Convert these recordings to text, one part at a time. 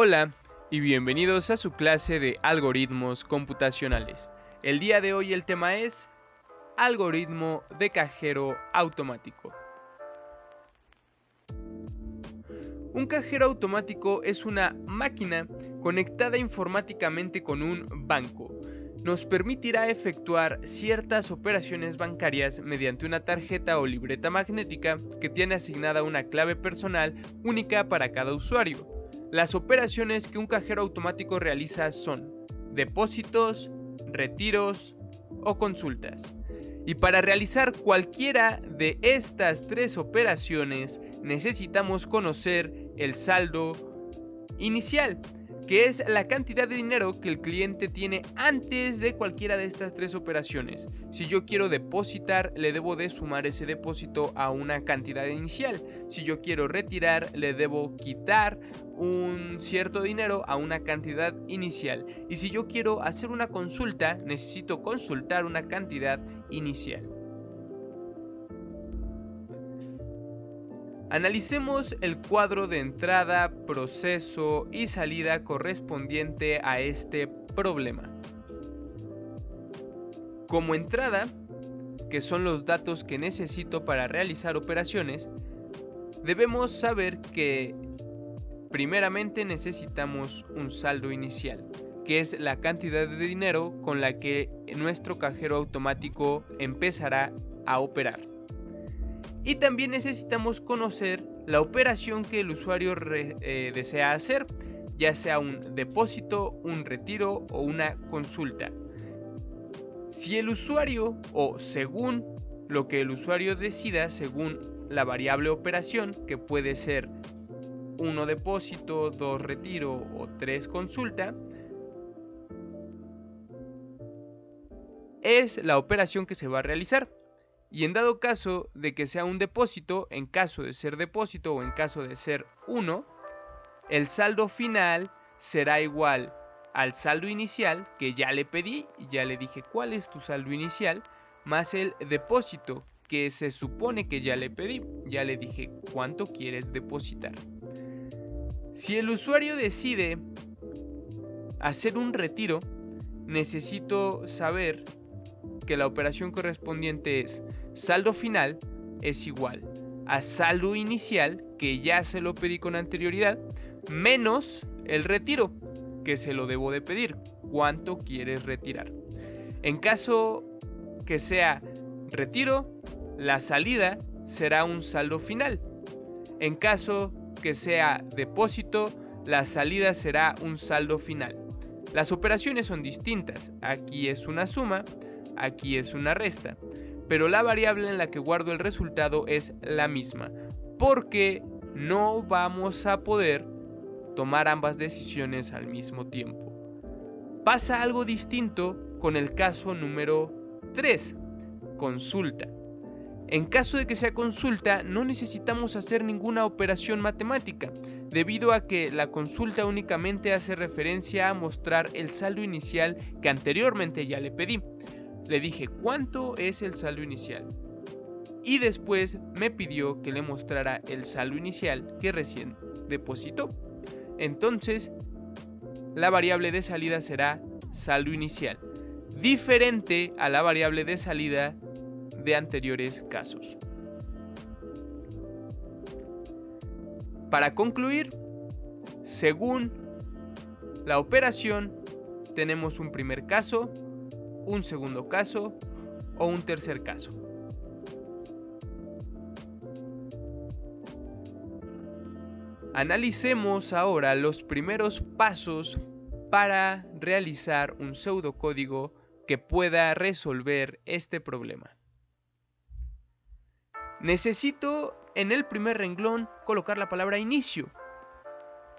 Hola y bienvenidos a su clase de algoritmos computacionales. El día de hoy el tema es algoritmo de cajero automático. Un cajero automático es una máquina conectada informáticamente con un banco. Nos permitirá efectuar ciertas operaciones bancarias mediante una tarjeta o libreta magnética que tiene asignada una clave personal única para cada usuario. Las operaciones que un cajero automático realiza son depósitos, retiros o consultas. Y para realizar cualquiera de estas tres operaciones necesitamos conocer el saldo inicial, que es la cantidad de dinero que el cliente tiene antes de cualquiera de estas tres operaciones. Si yo quiero depositar, le debo de sumar ese depósito a una cantidad inicial. Si yo quiero retirar, le debo quitar un cierto dinero a una cantidad inicial. Y si yo quiero hacer una consulta, necesito consultar una cantidad inicial. Analicemos el cuadro de entrada, proceso y salida correspondiente a este problema. Como entrada, que son los datos que necesito para realizar operaciones, debemos saber que primeramente necesitamos un saldo inicial, que es la cantidad de dinero con la que nuestro cajero automático empezará a operar. Y también necesitamos conocer la operación que el usuario desea hacer, ya sea un depósito, un retiro o una consulta. Si el usuario, o según lo que el usuario decida, según la variable operación, que puede ser 1 depósito, 2 retiro o 3 consulta, es la operación que se va a realizar. Y en dado caso de que sea un depósito, en caso de ser depósito o en caso de ser 1, el saldo final será igual al saldo inicial que ya le pedí y ya le dije cuál es tu saldo inicial, más el depósito que se supone que ya le pedí, ya le dije cuánto quieres depositar. Si el usuario decide hacer un retiro, necesito saber que la operación correspondiente es saldo final es igual a saldo inicial, que ya se lo pedí con anterioridad, menos el retiro, que se lo debo de pedir. ¿Cuánto quieres retirar? En caso que sea retiro, la salida será un saldo final. En caso que sea depósito, la salida será un saldo final. Las operaciones son distintas. Aquí es una suma, aquí es una resta, pero la variable en la que guardo el resultado es la misma, porque no vamos a poder tomar ambas decisiones al mismo tiempo. Pasa algo distinto con el caso número 3, consulta. En caso de que sea consulta, no necesitamos hacer ninguna operación matemática, debido a que la consulta únicamente hace referencia a mostrar el saldo inicial que anteriormente ya le pedí. Le dije cuánto es el saldo inicial y después me pidió que le mostrara el saldo inicial que recién depositó. Entonces la variable de salida será saldo inicial, diferente a la variable de salida de anteriores casos. Para concluir, según la operación, tenemos un primer caso, un segundo caso o un tercer caso. Analicemos ahora los primeros pasos para realizar un pseudocódigo que pueda resolver este problema. Necesito en el primer renglón colocar la palabra inicio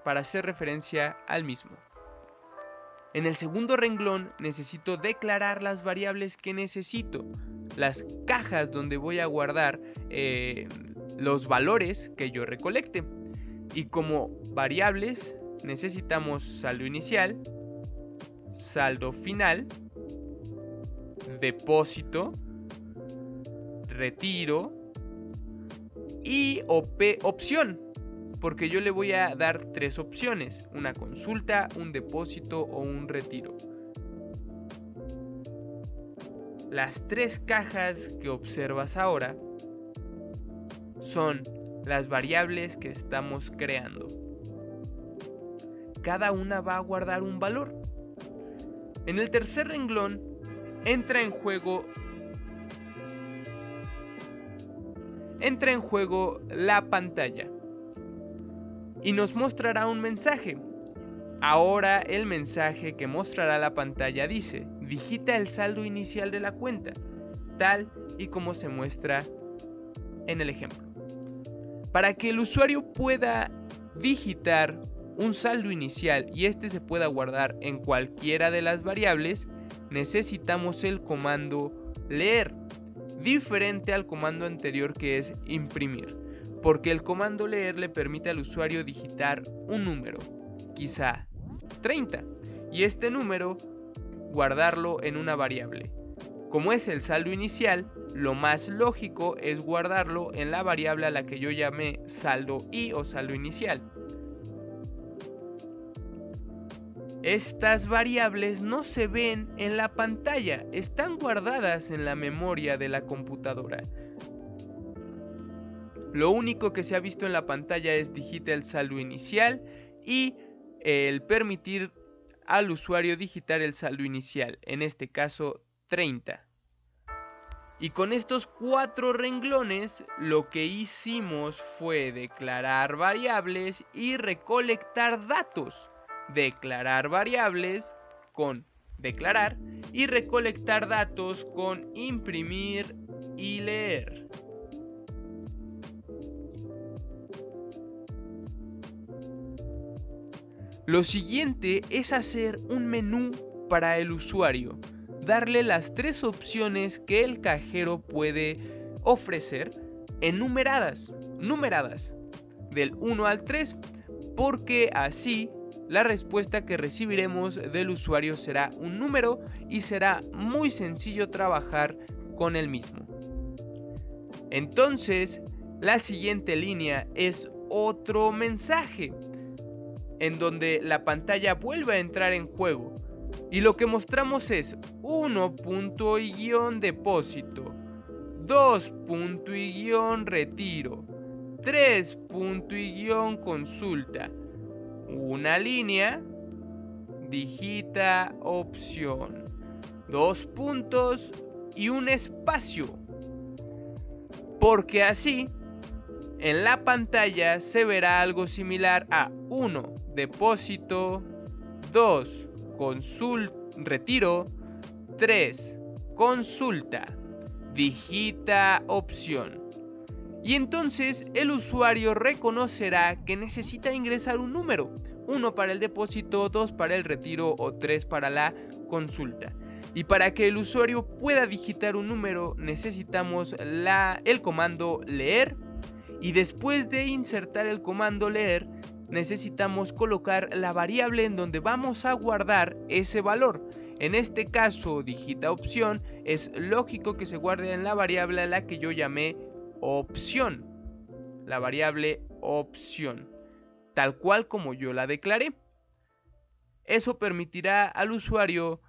para hacer referencia al mismo. En el segundo renglón necesito declarar las variables que necesito, las cajas donde voy a guardar los valores que yo recolecte. Y como variables necesitamos saldo inicial, saldo final, depósito, retiro y opción. porque yo le voy a dar 3 opciones: una consulta, un depósito o un retiro. Las 3 cajas que observas ahora son las variables que estamos creando. Cada una va a guardar un valor. En el tercer renglón entra en juego la pantalla y nos mostrará un mensaje. Ahora el mensaje que mostrará la pantalla dice: digita el saldo inicial de la cuenta, tal y como se muestra en el ejemplo. Para que el usuario pueda digitar un saldo inicial y este se pueda guardar en cualquiera de las variables, necesitamos el comando leer, diferente al comando anterior, que es imprimir, porque el comando leer le permite al usuario digitar un número, quizá 30, y este número guardarlo en una variable. Como es el saldo inicial, lo más lógico es guardarlo en la variable a la que yo llamé saldo i o saldo inicial. Estas variables no se ven en la pantalla, están guardadas en la memoria de la computadora. Lo único que se ha visto en la pantalla es digita el saldo inicial y el permitir al usuario digitar el saldo inicial, en este caso 30. Y con estos 4 renglones lo que hicimos fue declarar variables y recolectar datos. Declarar variables con declarar y recolectar datos con imprimir y leer. Lo siguiente es hacer un menú para el usuario, darle las 3 opciones que el cajero puede ofrecer enumeradas, del 1 al 3, porque así la respuesta que recibiremos del usuario será un número y será muy sencillo trabajar con el mismo. Entonces, la siguiente línea es otro mensaje, en donde la pantalla vuelve a entrar en juego. Y lo que mostramos es 1 punto y guión depósito, 2 punto y guión retiro, 3 punto y guión consulta, una línea, digita opción, 2 puntos y un espacio. Porque así, en la pantalla se verá algo similar a 1 depósito, 2 retiro, 3 consulta, digita opción. Y entonces el usuario reconocerá que necesita ingresar un número, 1 para el depósito, 2 para el retiro o 3 para la consulta. Y para que el usuario pueda digitar un número necesitamos el comando leer, y después de insertar el comando leer necesitamos colocar la variable en donde vamos a guardar ese valor. En este caso, digita opción, es lógico que se guarde en la variable a la que yo llamé opción, la variable opción, tal cual como yo la declaré. Eso permitirá al usuario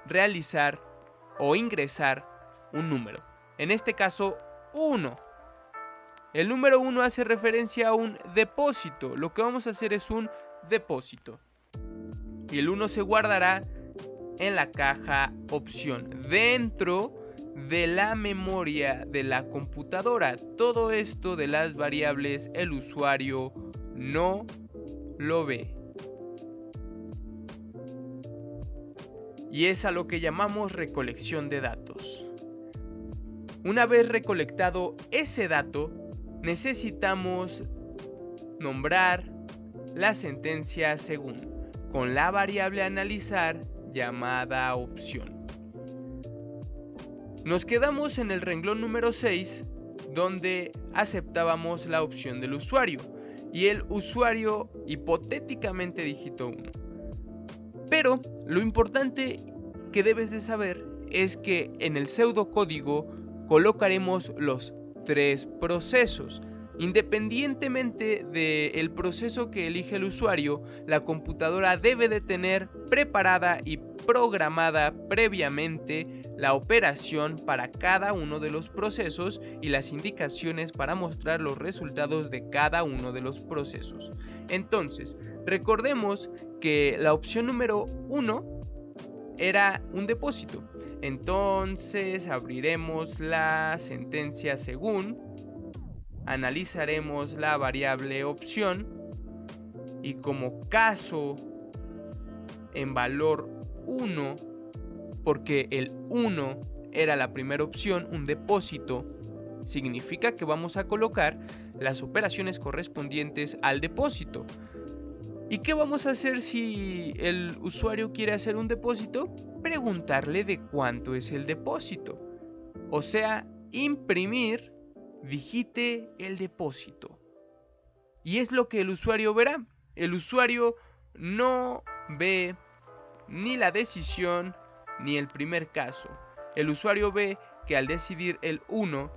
realizar o ingresar un número, en este caso 1. El número 1 hace referencia a un depósito. Lo que vamos a hacer es un depósito. Y el 1 se guardará en la caja opción, dentro de la memoria de la computadora. Todo esto de las variables el usuario no lo ve. Y es a lo que llamamos recolección de datos. Una vez recolectado ese dato, necesitamos nombrar la sentencia según, con la variable a analizar llamada opción. Nos quedamos en el renglón número 6, donde aceptábamos la opción del usuario, y el usuario hipotéticamente digitó 1. Pero lo importante que debes de saber es que en el pseudocódigo colocaremos los 3 procesos. Independientemente del proceso que elige el usuario, la computadora debe de tener preparada y programada previamente la operación para cada uno de los procesos y las indicaciones para mostrar los resultados de cada uno de los procesos. Entonces, recordemos que la opción número 1 era un depósito. Entonces abriremos la sentencia según, analizaremos la variable opción y como caso en valor 1, porque el 1 era la primera opción, un depósito, significa que vamos a colocar las operaciones correspondientes al depósito. ¿Y qué vamos a hacer si el usuario quiere hacer un depósito? Preguntarle de cuánto es el depósito. O sea, imprimir, digite el depósito. Y es lo que el usuario verá. El usuario no ve ni la decisión ni el primer caso. El usuario ve que al decidir el 1,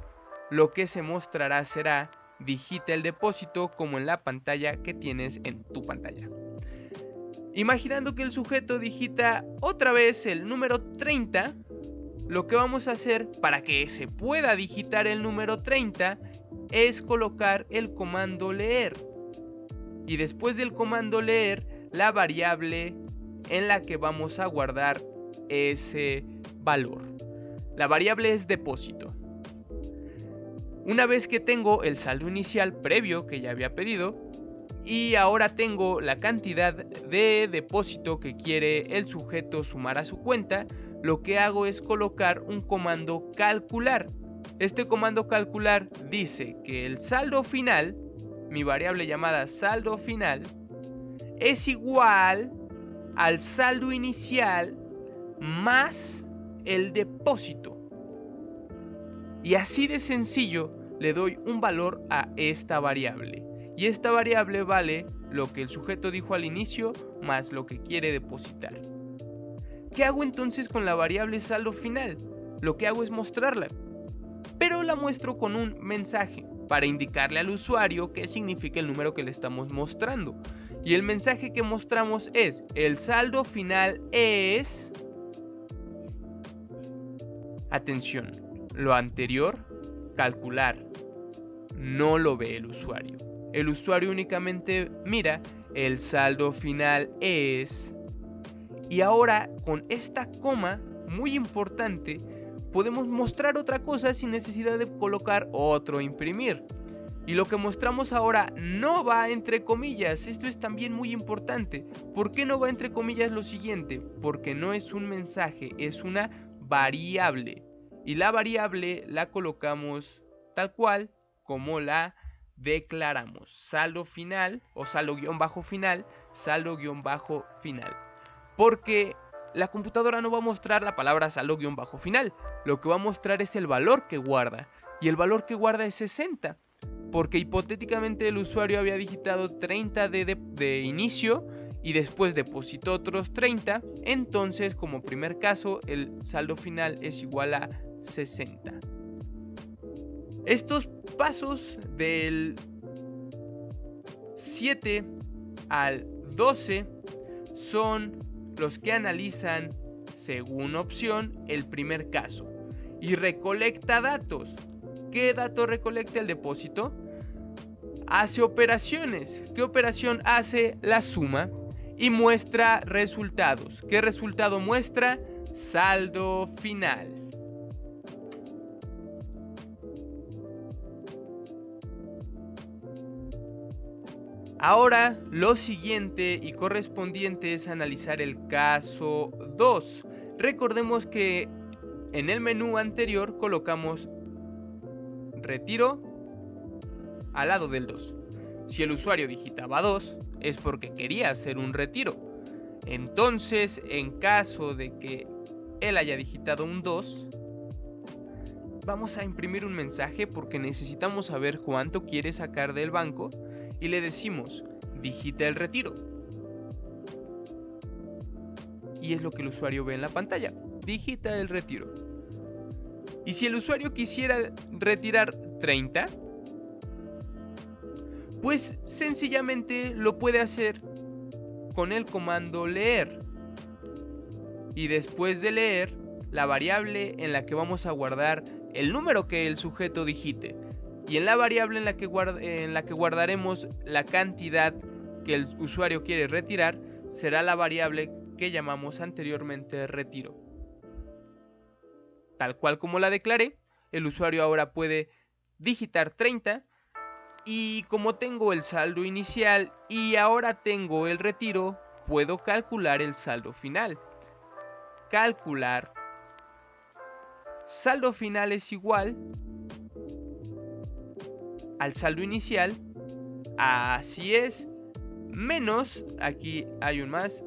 lo que se mostrará será digita el depósito como en la pantalla que tienes en tu pantalla. Imaginando que el sujeto digita otra vez el número 30, lo que vamos a hacer para que se pueda digitar el número 30 es colocar el comando leer. Y después del comando leer, la variable en la que vamos a guardar ese valor. La variable es depósito. Una vez que tengo el saldo inicial previo que ya había pedido y ahora tengo la cantidad de depósito que quiere el sujeto sumar a su cuenta, lo que hago es colocar un comando calcular. Este comando calcular dice que el saldo final, mi variable llamada saldo final, es igual al saldo inicial más el depósito. Y así de sencillo le doy un valor a esta variable. Y esta variable vale lo que el sujeto dijo al inicio más lo que quiere depositar. ¿Qué hago entonces con la variable saldo final? Lo que hago es mostrarla. Pero la muestro con un mensaje para indicarle al usuario qué significa el número que le estamos mostrando. Y el mensaje que mostramos es: el saldo final es... Atención, lo anterior, calcular, no lo ve el usuario. El usuario únicamente mira el saldo final es... Y ahora con esta coma, muy importante, podemos mostrar otra cosa sin necesidad de colocar otro imprimir. Y lo que mostramos ahora no va entre comillas. Esto es también muy importante. ¿Por qué no va entre comillas lo siguiente? Porque no es un mensaje, es una variable. Y la variable la colocamos tal cual como la declaramos. Saldo final o saldo-final, saldo-final. Porque la computadora no va a mostrar la palabra saldo-final. Lo que va a mostrar es el valor que guarda. Y el valor que guarda es 60. Porque hipotéticamente el usuario había digitado 30 de inicio y después depositó otros 30. Entonces, como primer caso, el saldo final es igual a 60. Estos pasos del 7 al 12 son los que analizan, según opción, el primer caso. Y recolecta datos. ¿Qué dato recolecta el depósito? Hace operaciones. ¿Qué operación hace? La suma. Y muestra resultados. ¿Qué resultado muestra? Saldo final. Ahora lo siguiente y correspondiente es analizar el caso 2. Recordemos que en el menú anterior colocamos retiro al lado del 2. Si el usuario digitaba 2 es porque quería hacer un retiro. Entonces, en caso de que él haya digitado un 2, vamos a imprimir un mensaje porque necesitamos saber cuánto quiere sacar del banco y le decimos digita el retiro. Y es lo que el usuario ve en la pantalla. Digita el retiro. Y si el usuario quisiera retirar 30, Pues sencillamente lo puede hacer con el comando leer. Y después de leer, la variable en la que vamos a guardar el número que el sujeto digite. Y en la variable en la que guardaremos la cantidad que el usuario quiere retirar, será la variable que llamamos anteriormente retiro. Tal cual como la declaré, el usuario ahora puede digitar 30 y como tengo el saldo inicial y ahora tengo el retiro, puedo calcular el saldo final. Calcular saldo final es igual al saldo inicial, así es, menos, aquí hay un más,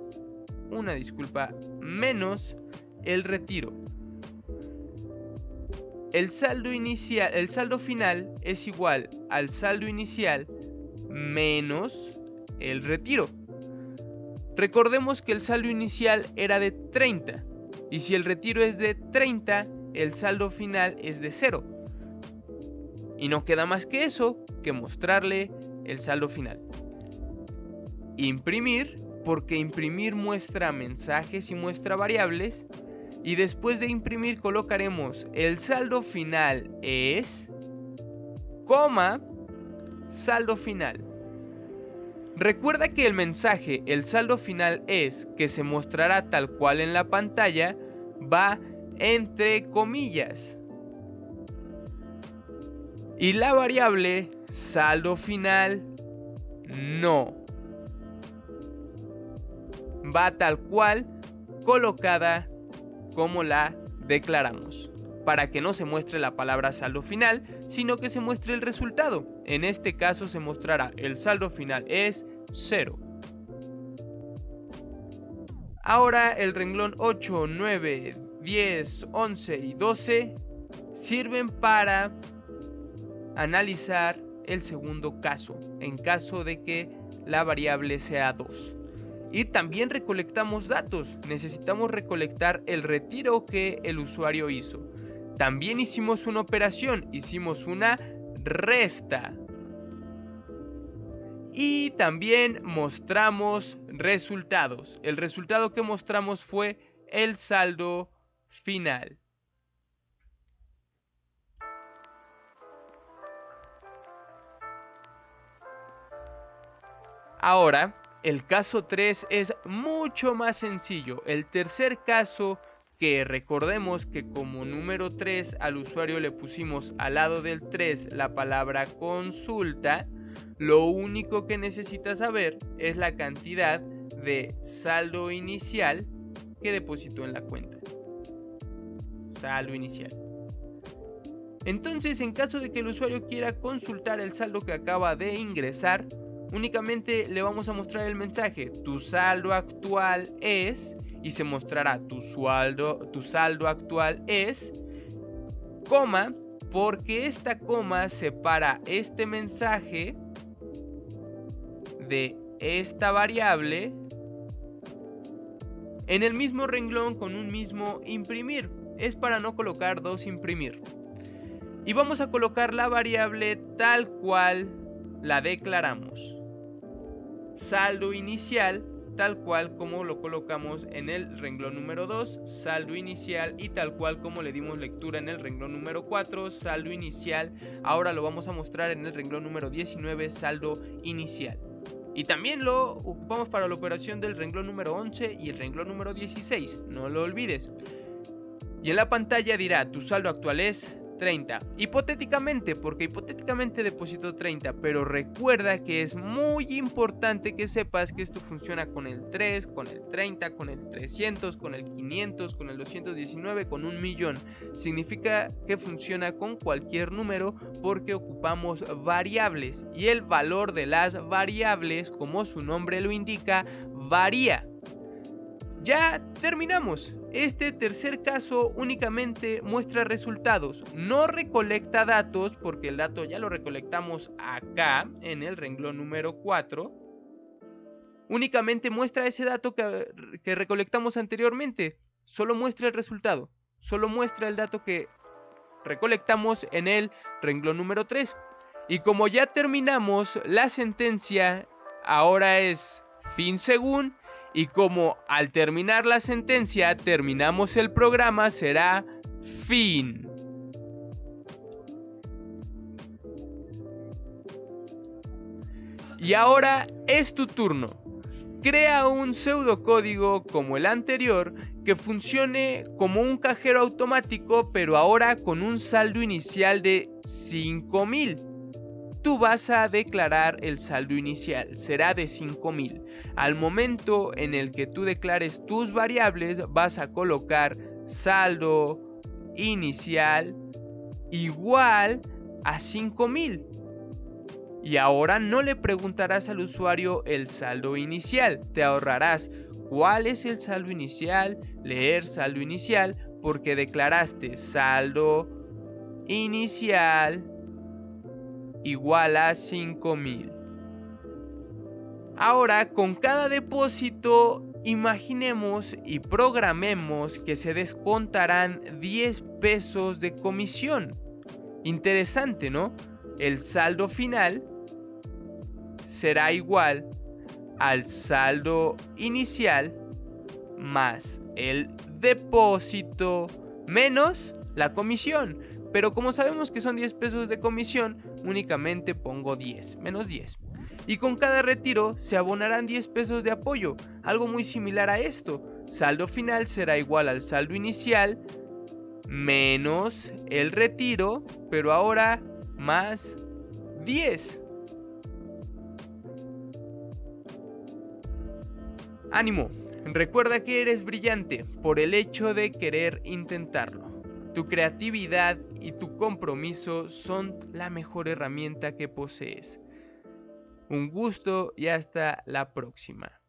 una disculpa, menos el retiro. El saldo final es igual al saldo inicial menos el retiro. Recordemos que el saldo inicial era de 30 y si el retiro es de 30, el saldo final es de 0. Y no queda más que eso, que mostrarle el saldo final. Imprimir, porque imprimir muestra mensajes y muestra variables. Y después de imprimir colocaremos el saldo final es, coma, saldo final. Recuerda que el mensaje, el saldo final es, que se mostrará tal cual en la pantalla, va entre comillas. Y la variable saldo final no. Va tal cual colocada como la declaramos, para que no se muestre la palabra saldo final, sino que se muestre el resultado. En este caso se mostrará el saldo final es 0. Ahora el renglón 8, 9, 10, 11 y 12 sirven para analizar el segundo caso, en caso de que la variable sea 2. Y también recolectamos datos, necesitamos recolectar el retiro que el usuario hizo. También hicimos una operación, hicimos una resta. Y también mostramos resultados. El resultado que mostramos fue el saldo final. Ahora, el caso 3 es mucho más sencillo. El tercer caso, que recordemos que como número 3 al usuario le pusimos al lado del 3 la palabra consulta, lo único que necesita saber es la cantidad de saldo inicial que depositó en la cuenta. Saldo inicial. Entonces, en caso de que el usuario quiera consultar el saldo que acaba de ingresar, únicamente le vamos a mostrar el mensaje, tu saldo actual es, y se mostrará tu saldo actual es, coma, porque esta coma separa este mensaje de esta variable en el mismo renglón con un mismo imprimir. Es para no colocar dos imprimir. Y vamos a colocar la variable tal cual la declaramos. Saldo inicial, tal cual como lo colocamos en el renglón número 2, saldo inicial, y tal cual como le dimos lectura en el renglón número 4, saldo inicial. Ahora lo vamos a mostrar en el renglón número 19, saldo inicial. Y también lo ocupamos para la operación del renglón número 11 y el renglón número 16, no lo olvides. Y en la pantalla dirá, tu saldo actual es 30, hipotéticamente, porque hipotéticamente depositó 30, pero recuerda que es muy importante que sepas que esto funciona con el 3, con el 30, con el 300, con el 500, con el 219, con un millón. Significa que funciona con cualquier número porque ocupamos variables y el valor de las variables, como su nombre lo indica, varía. Ya terminamos. Este tercer caso únicamente muestra resultados, no recolecta datos porque el dato ya lo recolectamos acá en el renglón número 4. Únicamente muestra ese dato que recolectamos anteriormente, solo muestra el resultado, solo muestra el dato que recolectamos en el renglón número 3. Y como ya terminamos, la sentencia ahora es fin según. Y como al terminar la sentencia terminamos el programa, será fin. Y ahora es tu turno. Crea un pseudocódigo como el anterior que funcione como un cajero automático, pero ahora con un saldo inicial de 5,000. Tú vas a declarar el saldo inicial, será de 5,000. Al momento en el que tú declares tus variables, vas a colocar saldo inicial igual a 5,000. Y ahora no le preguntarás al usuario el saldo inicial, te ahorrarás cuál es el saldo inicial, leer saldo inicial, porque declaraste saldo inicial igual a 5,000. Ahora, con cada depósito, imaginemos y programemos que se descontarán 10 pesos de comisión. Interesante, ¿no? El saldo final será igual al saldo inicial más el depósito menos la comisión. Pero como sabemos que son 10 pesos de comisión, únicamente pongo 10, menos 10. Y con cada retiro se abonarán 10 pesos de apoyo, algo muy similar a esto. Saldo final será igual al saldo inicial menos el retiro, pero ahora más 10. Ánimo, recuerda que eres brillante por el hecho de querer intentarlo. Tu creatividad y tu compromiso son la mejor herramienta que posees. Un gusto y hasta la próxima.